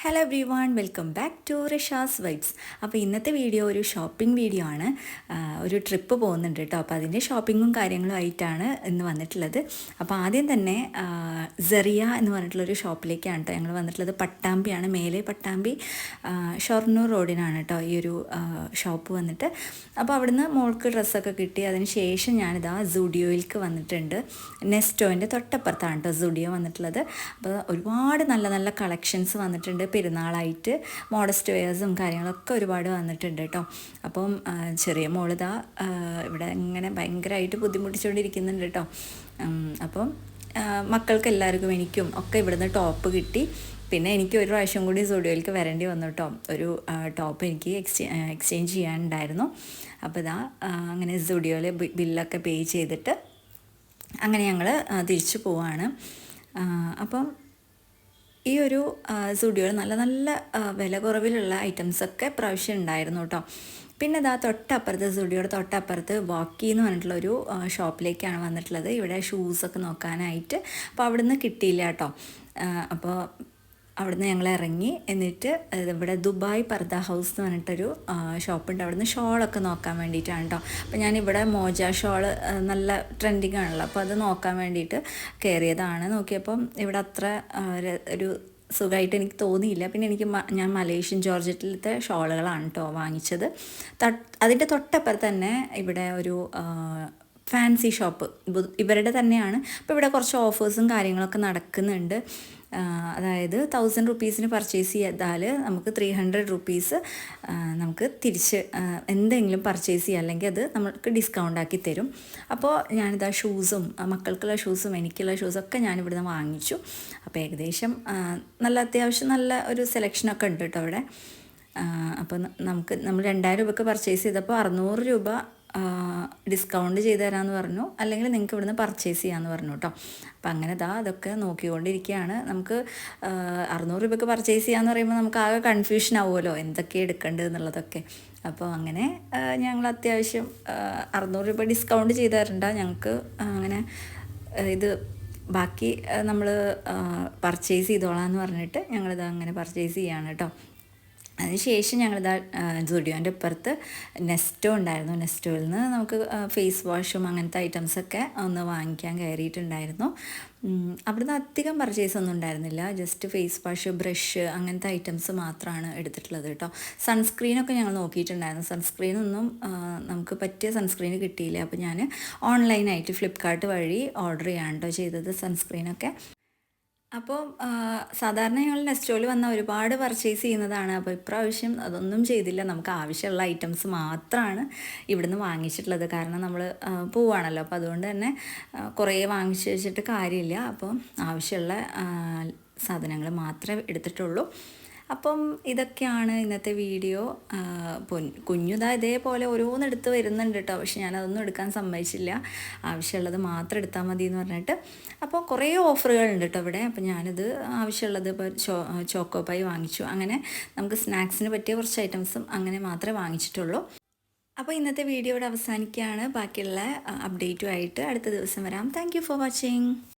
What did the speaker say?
Hello everyone, welcome back to Risha's vibes. അപ്പോൾ ഇന്നത്തെ video ഒരു ഷോപ്പിംഗ് വീഡിയോ ആണ്. ഒരു ട്രിപ്പ് പോകുന്നുണ്ട് കേട്ടോ. അപ്പോൾ അതിൻ്റെ ഷോപ്പിങ്ങും കാര്യങ്ങളും ആയിട്ടാണ് ഇന്ന് വന്നിട്ടുള്ളത്. അപ്പോൾ ആദ്യം തന്നെ സെറിയ എന്ന് പറഞ്ഞിട്ടുള്ളൊരു ഷോപ്പിലേക്കാണ് കേട്ടോ ഞങ്ങൾ വന്നിട്ടുള്ളത്. പട്ടാമ്പിയാണ്, മേലെ പട്ടാമ്പി ഷൊർണൂർ റോഡിനാണ് കേട്ടോ ഈ ഒരു ഷോപ്പ് വന്നിട്ട്. അപ്പോൾ അവിടുന്ന് മോൾക്ക് ഡ്രസ്സൊക്കെ കിട്ടി. അതിന് ശേഷം ഞാനിതാ സുഡിയോയിലേക്ക് വന്നിട്ടുണ്ട്. നെസ്റ്റോൻ്റെ തൊട്ടപ്പുറത്താണ് കേട്ടോ സുഡിയോ വന്നിട്ടുള്ളത്. അപ്പോൾ ഒരുപാട് നല്ല നല്ല കളക്ഷൻസ് വന്നിട്ടുണ്ട്. പെരുന്നാളായിട്ട് മോഡസ്റ്റ് വെയേഴ്സും കാര്യങ്ങളൊക്കെ ഒരുപാട് വന്നിട്ടുണ്ട് കേട്ടോ. അപ്പം ചെറിയ മോളിതാ ഇവിടെ ഇങ്ങനെ ഭയങ്കരമായിട്ട് ബുദ്ധിമുട്ടിച്ചുകൊണ്ടിരിക്കുന്നുണ്ട് കേട്ടോ. അപ്പം മക്കൾക്ക് എല്ലാവർക്കും എനിക്കും ഒക്കെ ഇവിടുന്ന് ടോപ്പ് കിട്ടി. പിന്നെ എനിക്ക് ഒരു പ്രാവശ്യം കൂടി സ്റ്റുഡിയോയിലേക്ക് വരേണ്ടി വന്നു കേട്ടോ. ഒരു ടോപ്പ് എനിക്ക് എക്സ്ചേഞ്ച് ചെയ്യാനുണ്ടായിരുന്നു. അപ്പോൾ ഇതാ അങ്ങനെ സ്റ്റുഡിയോയിൽ ബില്ലൊക്കെ പേ ചെയ്തിട്ട് അങ്ങനെ ഞങ്ങൾ തിരിച്ചു പോവാണ്. അപ്പം ഈ ഒരു സ്റ്റുഡിയോയിൽ നല്ല നല്ല വില കുറവിലുള്ള ഐറ്റംസൊക്കെ പ്രാവശ്യം ഉണ്ടായിരുന്നു കേട്ടോ. പിന്നെ ഇതാ തൊട്ടപ്പുറത്ത് സ്റ്റുഡിയോയുടെ തൊട്ടപ്പുറത്ത് വാക്കി എന്ന് പറഞ്ഞിട്ടുള്ളൊരു ഷോപ്പിലേക്കാണ് വന്നിട്ടുള്ളത്. ഇവിടെ ഷൂസൊക്കെ നോക്കാനായിട്ട്. അപ്പോൾ അവിടുന്ന് കിട്ടിയില്ല കേട്ടോ. അപ്പോൾ അവിടുന്ന് ഞങ്ങൾ ഇറങ്ങി. എന്നിട്ട് ഇവിടെ ദുബായ് പർദ ഹൗസ് എന്ന് പറഞ്ഞിട്ടൊരു ഷോപ്പുണ്ട്. അവിടുന്ന് ഷോളൊക്കെ നോക്കാൻ വേണ്ടിയിട്ടാണ് കേട്ടോ. അപ്പോൾ ഞാനിവിടെ മോജ ഷോള് നല്ല ട്രെൻഡിങ് ആണല്ലോ, അപ്പോൾ അത് നോക്കാൻ വേണ്ടിയിട്ട് കയറിയതാണ്. നോക്കിയപ്പം ഇവിടെ അത്ര ഒരു സുഖമായിട്ട് എനിക്ക് തോന്നിയില്ല. പിന്നെ ഞാൻ മലേഷ്യൻ ജോർജറ്റിലത്തെ ഷോളുകളാണ് കേട്ടോ വാങ്ങിച്ചത്. അതിൻ്റെ തൊട്ടപ്പുറത്ത് തന്നെ ഇവിടെ ഒരു ഫാൻസി ഷോപ്പ് ഇവരുടെ തന്നെയാണ്. അപ്പോൾ ഇവിടെ കുറച്ച് ഓഫേഴ്സും കാര്യങ്ങളൊക്കെ നടക്കുന്നുണ്ട്. അതായത് 1000 റുപ്പീസിന് പർച്ചേസ് ചെയ്താൽ നമുക്ക് 300 റുപ്പീസ് നമുക്ക് തിരിച്ച് എന്തെങ്കിലും പർച്ചേസ് ചെയ്യുക, അല്ലെങ്കിൽ അത് നമുക്ക് ഡിസ്കൗണ്ട് ആക്കി തരും. അപ്പോൾ ഞാനിതാ ഷൂസും മക്കൾക്കുള്ള ഷൂസും എനിക്കുള്ള ഷൂസൊക്കെ ഞാനിവിടുന്ന് വാങ്ങിച്ചു. അപ്പോൾ ഏകദേശം നല്ല അത്യാവശ്യം നല്ല ഒരു സെലക്ഷനൊക്കെ ഉണ്ട് കേട്ടോ അവിടെ. അപ്പോൾ നമ്മൾ 2000 രൂപയ്ക്ക് പർച്ചേസ് ചെയ്തപ്പോൾ 600 രൂപ ഡിസ്കൗണ്ട് ചെയ്ത് തരാമെന്ന് പറഞ്ഞു, അല്ലെങ്കിൽ നിങ്ങൾക്ക് ഇവിടുന്ന് പർച്ചേസ് ചെയ്യാമെന്ന് പറഞ്ഞു കേട്ടോ. അപ്പം അങ്ങനെ അതൊക്കെ നോക്കിക്കൊണ്ടിരിക്കുകയാണ്. നമുക്ക് 600 രൂപയ്ക്ക് പർച്ചേസ് ചെയ്യാമെന്ന് പറയുമ്പോൾ നമുക്ക് ആകെ കൺഫ്യൂഷൻ ആവുമല്ലോ എന്തൊക്കെ എടുക്കേണ്ടത് എന്നുള്ളതൊക്കെ. അപ്പോൾ അങ്ങനെ ഞങ്ങൾ അത്യാവശ്യം 600 രൂപ ഡിസ്കൗണ്ട് ചെയ്ത് തരണ്ട, ഞങ്ങൾക്ക് അങ്ങനെ ഇത് ബാക്കി നമ്മൾ പർച്ചേസ് ചെയ്തോളാം എന്ന് പറഞ്ഞിട്ട് ഞങ്ങളിത് അങ്ങനെ പർച്ചേസ് ചെയ്യാണ് കേട്ടോ. അതിനുശേഷം ഞങ്ങളിതാ സ്റ്റുഡിയോൻ്റെ ഇപ്പുറത്ത് നെസ്റ്റോ ഉണ്ടായിരുന്നു. നെസ്റ്റോയിൽ നിന്ന് നമുക്ക് ഫേസ് വാഷും അങ്ങനത്തെ ഐറ്റംസൊക്കെ ഒന്ന് വാങ്ങിക്കാൻ കയറിയിട്ടുണ്ടായിരുന്നു. അവിടുന്ന് അധികം പർച്ചേസ് ഒന്നും ഉണ്ടായിരുന്നില്ല. ജസ്റ്റ് ഫേസ് വാഷ്, ബ്രഷ് അങ്ങനത്തെ ഐറ്റംസ് മാത്രമാണ് എടുത്തിട്ടുള്ളത് കേട്ടോ. സൺസ്ക്രീനൊക്കെ ഞങ്ങൾ നോക്കിയിട്ടുണ്ടായിരുന്നു. സൺസ്ക്രീനൊന്നും നമുക്ക് പറ്റിയ സൺസ്ക്രീൻ കിട്ടിയില്ല. അപ്പോൾ ഞാൻ ഓൺലൈനായിട്ട് ഫ്ലിപ്കാർട്ട് വഴി ഓർഡർ ചെയ്യാണ് കേട്ടോ ചെയ്തത് സൺസ്ക്രീനൊക്കെ. അപ്പോൾ സാധാരണ ഞങ്ങൾ നെസ്റ്റോയിൽ വന്ന ഒരുപാട് പർച്ചേസ് ചെയ്യുന്നതാണ്. അപ്പോൾ ഇപ്രാവശ്യം അതൊന്നും ചെയ്തില്ല. നമുക്ക് ആവശ്യമുള്ള ഐറ്റംസ് മാത്രമാണ് ഇവിടുന്ന് വാങ്ങിച്ചിട്ടുള്ളത്. കാരണം നമ്മൾ പോവുകയാണല്ലോ, അപ്പോൾ അതുകൊണ്ട് തന്നെ കുറേ വാങ്ങിച്ച് വെച്ചിട്ട് കാര്യമില്ല. അപ്പോൾ ആവശ്യമുള്ള സാധനങ്ങൾ മാത്രമേ എടുത്തിട്ടുള്ളൂ. അപ്പം ഇതൊക്കെയാണ് ഇന്നത്തെ വീഡിയോ. കുഞ്ഞുതാ ഇതേപോലെ ഓരോന്നെടുത്ത് വരുന്നുണ്ട് കേട്ടോ. പക്ഷെ ഞാനതൊന്നും എടുക്കാൻ സമ്മതിച്ചില്ല. ആവശ്യമുള്ളത് മാത്രം എടുത്താൽ മതി എന്ന് പറഞ്ഞിട്ട്. അപ്പോൾ കുറേ ഓഫറുകളുണ്ട് കേട്ടോ ഇവിടെ. അപ്പോൾ ഞാനിത് ആവശ്യമുള്ളത് ഇപ്പോൾ ചോക്കോ പൈ വാങ്ങിച്ചു. അങ്ങനെ നമുക്ക് സ്നാക്സിന് പറ്റിയ കുറച്ച് ഐറ്റംസും അങ്ങനെ മാത്രമേ വാങ്ങിച്ചിട്ടുള്ളൂ. അപ്പോൾ ഇന്നത്തെ വീഡിയോ ഇവിടെ അവസാനിക്കുകയാണ്. ബാക്കിയുള്ള അപ്ഡേറ്റുമായിട്ട് അടുത്ത ദിവസം വരാം. Thank you for watching.